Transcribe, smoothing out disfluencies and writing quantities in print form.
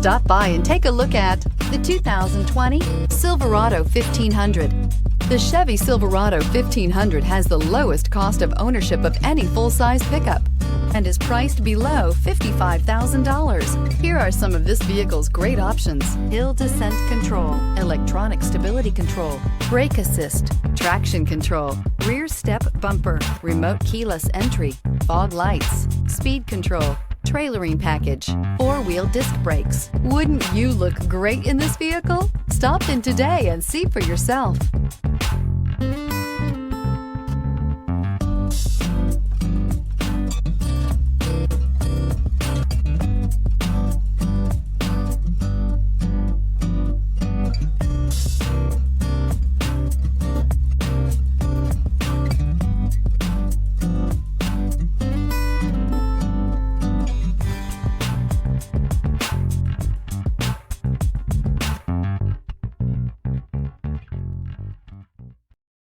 Stop by and take a look at the 2020 Silverado 1500. The Chevy Silverado 1500 has the lowest cost of ownership of any full-size pickup and is priced below $55,000. Here are some of this vehicle's great options: hill descent control, electronic stability control, brake assist, traction control, rear step bumper, remote keyless entry, fog lights, speed control, trailering package, four-wheel disc brakes. Wouldn't you look great in this vehicle? Stop in today and see for yourself.